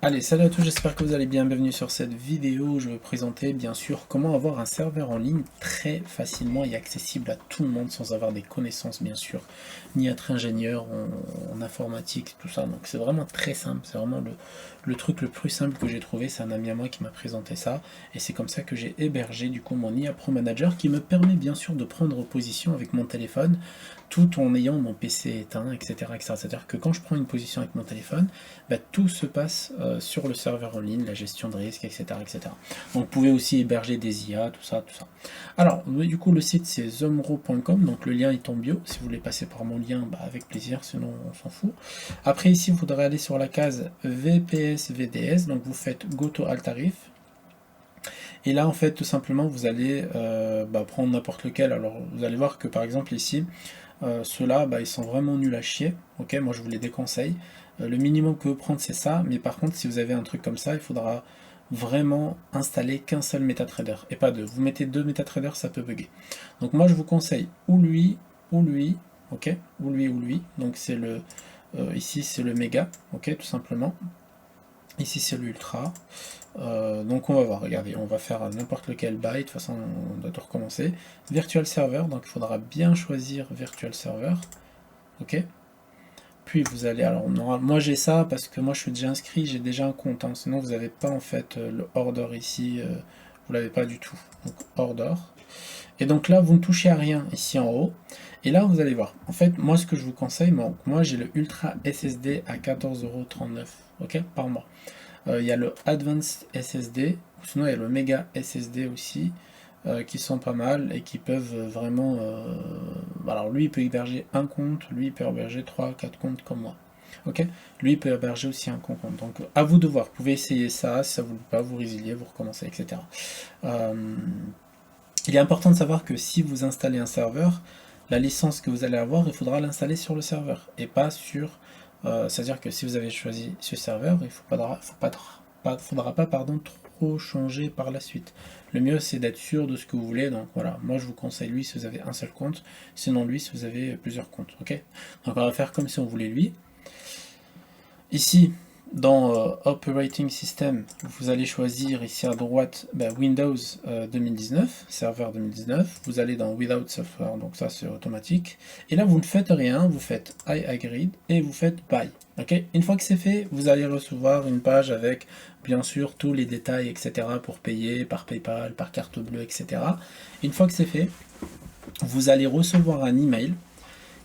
Allez, salut à tous, j'espère que vous allez bien, bienvenue sur cette vidéo. Je vais vous présenter bien sûr comment avoir un serveur en ligne très facilement et accessible à tout le monde sans avoir des connaissances bien sûr, ni être ingénieur en informatique, tout ça. Donc c'est vraiment très simple, c'est vraiment le truc le plus simple que j'ai trouvé, c'est un ami à moi qui m'a présenté ça. Et c'est comme ça que j'ai hébergé du coup mon IA Pro Manager qui me permet bien sûr de prendre position avec mon téléphone tout en ayant mon PC éteint, etc. etc. C'est-à-dire que quand je prends une position avec mon téléphone, bah, tout se passe sur le serveur en ligne, la gestion de risque, etc., etc. Donc vous pouvez aussi héberger des IA, tout ça, tout ça. Alors, du coup, le site c'est zomro.com, donc le lien est en bio. Si vous voulez passer par mon lien, bah, avec plaisir, sinon on s'en fout. Après, ici, vous faudrait aller sur la case VPS VDS, donc vous faites Go to All Tarif. Et là, en fait, tout simplement, vous allez prendre n'importe lequel. Alors, vous allez voir que par exemple ici, ceux-là, ils sont vraiment nuls à chier. Ok, moi je vous les déconseille. Le minimum que vous prendre c'est ça, mais par contre si vous avez un truc comme ça, il faudra vraiment installer qu'un seul MetaTrader et pas deux. Vous mettez deux MetaTrader, ça peut bugger. Donc moi je vous conseille ou lui, ok, ou lui. Donc c'est le ici c'est le méga, ok, tout simplement. Ici c'est l'ultra. Donc on va voir, regardez, on va faire n'importe lequel byte, de toute façon on doit tout recommencer. Virtual Server, donc il faudra bien choisir Virtual Server. Ok. Puis vous allez, alors moi j'ai ça parce que moi je suis déjà inscrit, j'ai déjà un compte, hein, sinon vous n'avez pas en fait le order ici, vous l'avez pas du tout. Donc order. Et donc là vous ne touchez à rien ici en haut. Et là vous allez voir, en fait moi ce que je vous conseille, moi j'ai le Ultra SSD à 14,39 €, ok, par mois. Il y a le Advanced SSD, ou sinon il y a le Mega SSD aussi, qui sont pas mal et qui peuvent vraiment. Alors lui il peut héberger un compte, lui il peut héberger 3 4 comptes comme moi. Ok. Lui il peut héberger aussi un compte. Donc à vous de voir, vous pouvez essayer ça, si ça vous plaît pas, vous résiliez, vous recommencez, etc. Euh, il est important de savoir que si vous installez un serveur, la licence que vous allez avoir, il faudra l'installer sur le serveur et pas sur. C'est-à-dire que si vous avez choisi ce serveur, il faudra pas trop changer par la suite. Le mieux c'est d'être sûr de ce que vous voulez. Donc voilà, moi je vous conseille lui si vous avez un seul compte, sinon lui si vous avez plusieurs comptes. Ok. Donc on va faire comme si on voulait lui. Ici, dans Operating System, vous allez choisir ici à droite Windows 2019, serveur 2019. Vous allez dans Without Software, donc ça c'est automatique. Et là, vous ne faites rien, vous faites I agreed et vous faites Buy. Okay. Une fois que c'est fait, vous allez recevoir une page avec bien sûr tous les détails, etc. pour payer par PayPal, par carte bleue, etc. Une fois que c'est fait, vous allez recevoir un email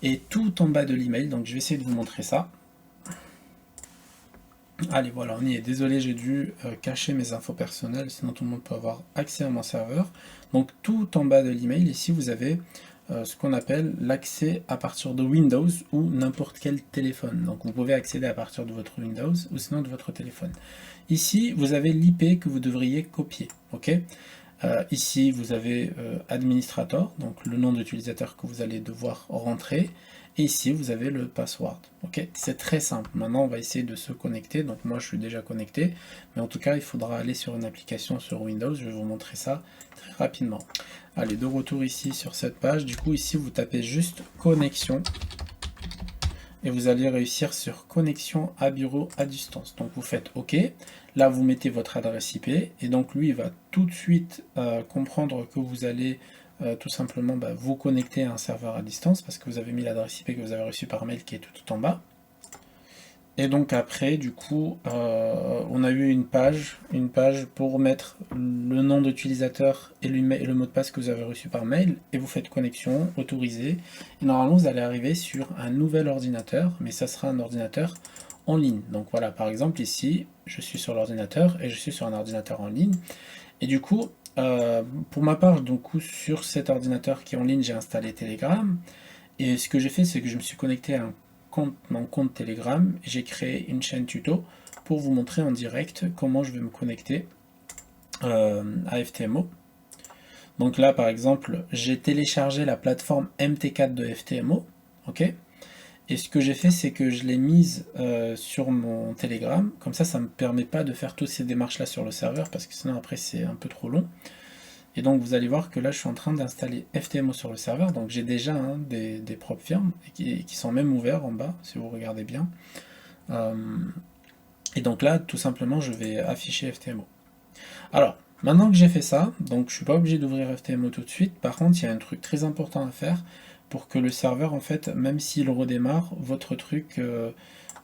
et tout en bas de l'email, donc je vais essayer de vous montrer ça. Allez, voilà, on y est. Désolé, j'ai dû cacher mes infos personnelles, sinon tout le monde peut avoir accès à mon serveur. Donc tout en bas de l'email, ici, vous avez ce qu'on appelle l'accès à partir de Windows ou n'importe quel téléphone. Donc vous pouvez accéder à partir de votre Windows ou sinon de votre téléphone. Ici, vous avez l'IP que vous devriez copier. Ok. Ici, vous avez administrator, donc le nom d'utilisateur que vous allez devoir rentrer. Et ici, vous avez le password. Ok, c'est très simple. Maintenant, on va essayer de se connecter. Donc moi, je suis déjà connecté. Mais en tout cas, il faudra aller sur une application sur Windows. Je vais vous montrer ça très rapidement. Allez, de retour ici sur cette page. Du coup, ici, vous tapez juste connexion. Et vous allez réussir sur connexion à bureau à distance. Donc vous faites OK. Là, vous mettez votre adresse IP. Et donc lui, il va tout de suite comprendre que vous allez tout simplement vous connecter à un serveur à distance parce que vous avez mis l'adresse IP que vous avez reçue par mail qui est tout en bas. Et donc après, du coup, on a eu une page pour mettre le nom d'utilisateur et le mot de passe que vous avez reçu par mail, et vous faites connexion, autoriser, et normalement vous allez arriver sur un nouvel ordinateur, mais ça sera un ordinateur en ligne. Donc voilà, par exemple ici, je suis sur l'ordinateur, et je suis sur un ordinateur en ligne, et du coup, pour ma part, du coup, sur cet ordinateur qui est en ligne, j'ai installé Telegram, et ce que j'ai fait, c'est que je me suis connecté à mon compte Telegram, et j'ai créé une chaîne tuto pour vous montrer en direct comment je vais me connecter à FTMO. Donc là, par exemple, j'ai téléchargé la plateforme MT4 de FTMO, ok. Et ce que j'ai fait, c'est que je l'ai mise sur mon Telegram, comme ça me permet pas de faire toutes ces démarches là sur le serveur, parce que sinon après c'est un peu trop long. Et donc vous allez voir que là je suis en train d'installer FTMO sur le serveur, donc j'ai déjà des propres firmes qui sont même ouverts en bas si vous regardez bien. Et donc là, tout simplement, je vais afficher FTMO. Alors, maintenant que j'ai fait ça, donc je suis pas obligé d'ouvrir FTMO tout de suite. Par contre, il y a un truc très important à faire pour que le serveur, en fait, même s'il redémarre, votre truc,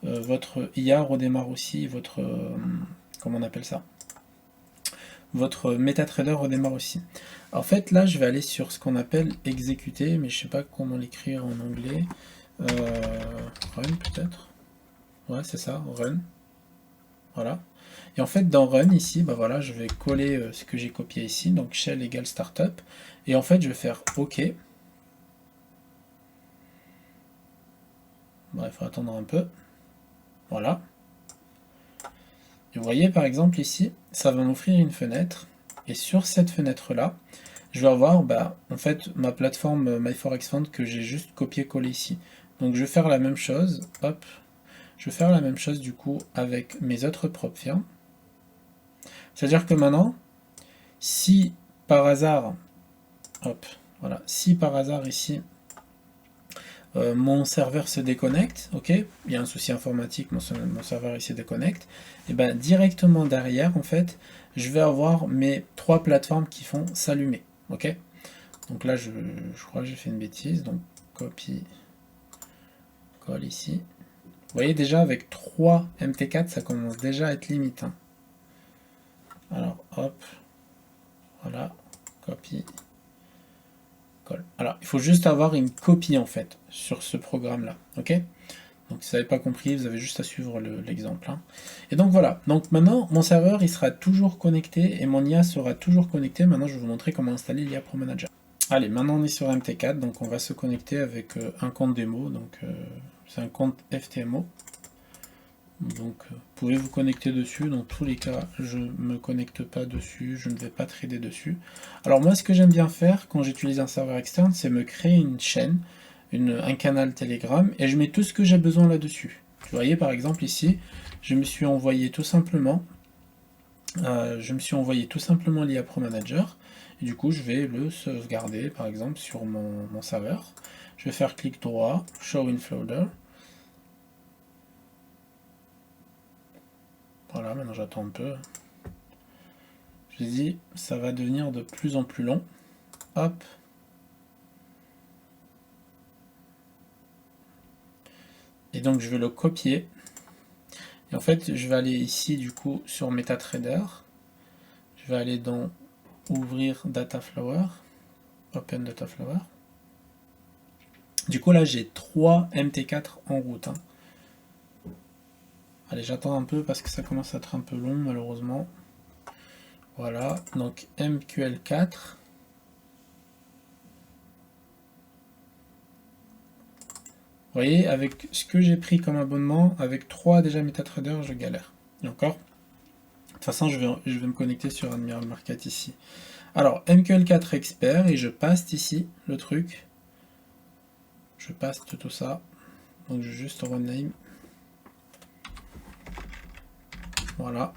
votre IA redémarre aussi, votre, comment on appelle ça? Votre MetaTrader redémarre aussi. En fait, là, je vais aller sur ce qu'on appelle exécuter, mais je sais pas comment l'écrire en anglais. Run peut-être. Ouais, c'est ça, run. Voilà. Et en fait, dans run ici, bah voilà, je vais coller ce que j'ai copié ici, donc shell égale startup. Et en fait, je vais faire OK. Bon, il faut attendre un peu. Voilà. Et vous voyez, par exemple, ici, ça va m'offrir une fenêtre. Et sur cette fenêtre-là, je vais avoir bah, en fait ma plateforme MyForexFund que j'ai juste copié-collé ici. Donc je vais faire la même chose, hop, je vais faire la même chose du coup avec mes autres propres firmes. C'est-à-dire que maintenant, si par hasard, hop, voilà, si par hasard ici, mon serveur se déconnecte, ok, il y a un souci informatique, mon serveur ici se déconnecte, et ben directement derrière, en fait, je vais avoir mes 3 plateformes qui font s'allumer, ok. Donc là, je crois que j'ai fait une bêtise, donc copie, colle ici. Vous voyez déjà, avec 3 MT4, ça commence déjà à être limite. Hein. Alors, hop, voilà, copie, colle. Alors, il faut juste avoir une copie, en fait, sur ce programme-là, ok. Donc, si vous n'avez pas compris, vous avez juste à suivre l'exemple. Hein. Et donc, voilà. Donc, maintenant, mon serveur, il sera toujours connecté et mon IA sera toujours connecté. Maintenant, je vais vous montrer comment installer l'IA Pro Manager. Allez, maintenant on est sur MT4, donc on va se connecter avec un compte démo, donc c'est un compte FTMO. Donc vous pouvez vous connecter dessus, dans tous les cas je ne me connecte pas dessus, je ne vais pas trader dessus. Alors moi ce que j'aime bien faire quand j'utilise un serveur externe, c'est me créer une chaîne, un canal Telegram, et je mets tout ce que j'ai besoin là-dessus. Vous voyez par exemple ici, je me suis envoyé tout simplement l'IA Pro Manager. Et du coup, je vais le sauvegarder, par exemple, sur mon serveur. Je vais faire clic droit, Show in Folder. Voilà, maintenant j'attends un peu. Je dis, ça va devenir de plus en plus long. Hop. Et donc, je vais le copier. Et en fait, je vais aller ici, du coup, sur MetaTrader. Je vais aller dans Ouvrir Dataflower. Open Dataflower. Du coup, là, j'ai 3 MT4 en route. Hein. Allez, j'attends un peu parce que ça commence à être un peu long, malheureusement. Voilà, donc MQL4. Vous voyez, avec ce que j'ai pris comme abonnement, avec 3 déjà MetaTrader, je galère. D'accord. De toute façon, je vais me connecter sur Admiral Market ici. Alors, MQL4 Expert, et je paste ici le truc. Je paste tout ça. Donc, je vais juste rename. Voilà.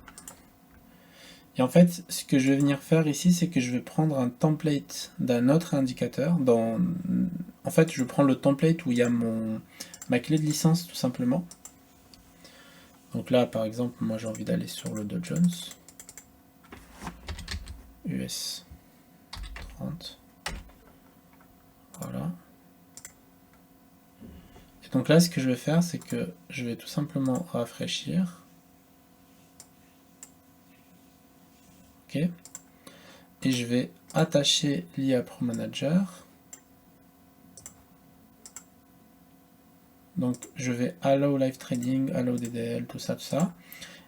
Et en fait, ce que je vais venir faire ici, c'est que je vais prendre un template d'un autre indicateur. En fait, je prends le template où il y a ma clé de licence, tout simplement. Donc là, par exemple, moi j'ai envie d'aller sur le Dow Jones. US 30. Voilà. Et donc là, ce que je vais faire, c'est que je vais tout simplement rafraîchir. Ok. Et je vais attacher l'IA Pro Manager. Donc je vais Allow Live Trading, Allow DDL, tout ça, tout ça.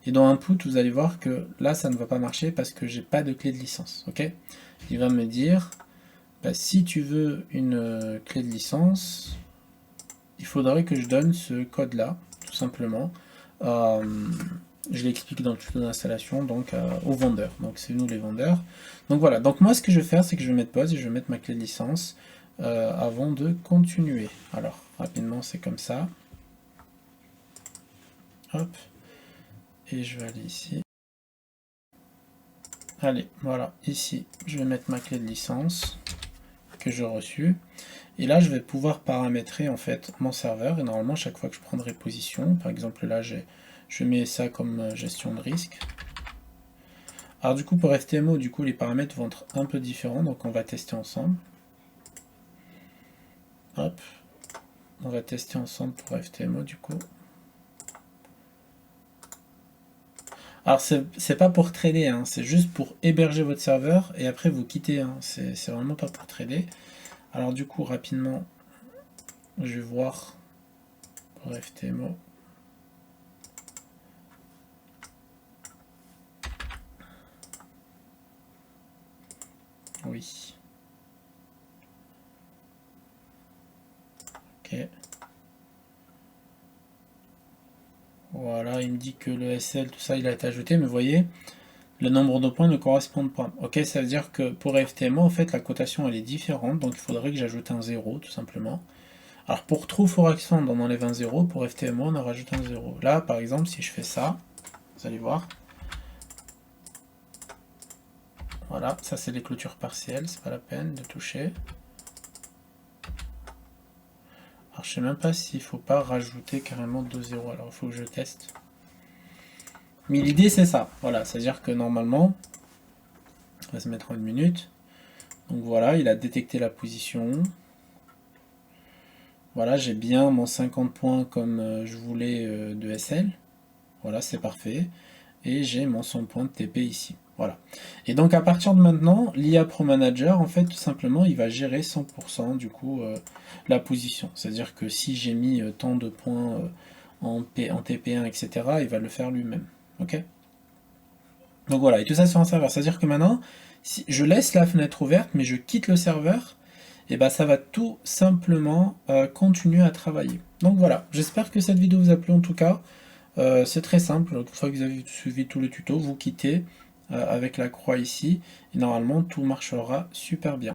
Et dans Input, vous allez voir que là, ça ne va pas marcher parce que j'ai pas de clé de licence. Ok. Il va me dire, bah, si tu veux une clé de licence, il faudrait que je donne ce code-là, tout simplement. Je l'explique dans le tuto d'installation, donc aux vendeurs. Donc c'est nous les vendeurs. Donc voilà, donc moi ce que je vais faire, c'est que je vais mettre pause et je vais mettre ma clé de licence avant de continuer. Alors, rapidement, c'est comme ça. Hop. Et je vais aller ici. Allez, voilà, ici, je vais mettre ma clé de licence que j'ai reçue. Et là, je vais pouvoir paramétrer en fait mon serveur. Et normalement, chaque fois que je prendrai position, par exemple là, j'ai Je mets ça comme gestion de risque. Alors du coup pour FTMO, du coup les paramètres vont être un peu différents, donc on va tester ensemble. Hop, on va tester ensemble pour FTMO du coup. Alors c'est pas pour trader, hein, c'est juste pour héberger votre serveur et après vous quittez, hein, c'est vraiment pas pour trader. Alors du coup rapidement, je vais voir pour FTMO. Oui. Ok. Voilà, il me dit que le SL, tout ça, il a été ajouté, mais vous voyez, le nombre de points ne correspond pas. Ok, ça veut dire que pour FTMO, en fait, la cotation, elle est différente, donc il faudrait que j'ajoute un 0, tout simplement. Alors pour True Forex on enlève un 0, pour FTMO, on en rajoute un 0. Là, par exemple, si je fais ça, vous allez voir. Voilà, ça c'est les clôtures partielles, c'est pas la peine de toucher. Alors je sais même pas s'il faut pas rajouter carrément 2 0, alors il faut que je teste. Mais l'idée c'est ça, voilà, c'est-à-dire que normalement, on va se mettre en 1 minute. Donc voilà, il a détecté la position. Voilà, j'ai bien mon 50 points comme je voulais de SL. Voilà, c'est parfait. Et j'ai mon 100 points de TP ici. Voilà. Et donc à partir de maintenant, l'IA Pro Manager, en fait, tout simplement, il va gérer 100% du coup la position. C'est-à-dire que si j'ai mis tant de points en TP1, etc., il va le faire lui-même. Ok? Donc voilà, et tout ça sur un serveur. C'est-à-dire que maintenant, si je laisse la fenêtre ouverte, mais je quitte le serveur, et ben ça va tout simplement continuer à travailler. Donc voilà, j'espère que cette vidéo vous a plu en tout cas. C'est très simple, une fois que vous avez suivi tout le tuto, vous quittez avec la croix ici, et normalement tout marchera super bien.